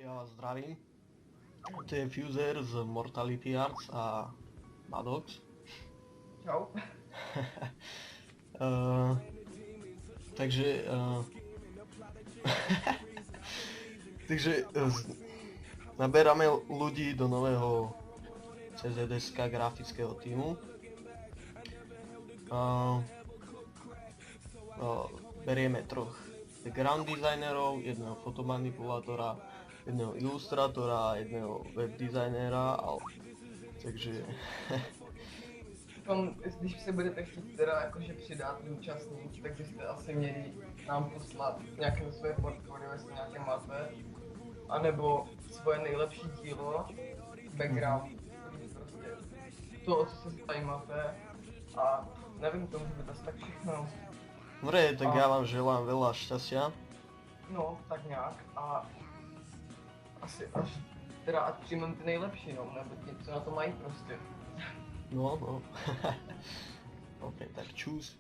Já vás zdravím. To je Fuser z Mortality Arts a Maddox. Čau. Takže naberáme ľudí do nového CZSK grafického týmu. Berieme troch grand designerov, jedného fotomanipulátora, jedného ilustrátora a jedného webdesignera, takže Když se budete chtít teda jakože přidat účastník, tak byste asi měli nám poslat nějaké své portfolio, jestli nějaké máte, anebo svoje nejlepší dílo, background, prostě to, o co se zajímáte, a nevím, to může být asi tak všechno. dobre, tak ja vám želám veľa šťastia. No, tak nějak, a asi až teda ať přijmem ty nejlepší, no, nebo ti, co na to mají prostě. No. OK, tak čus.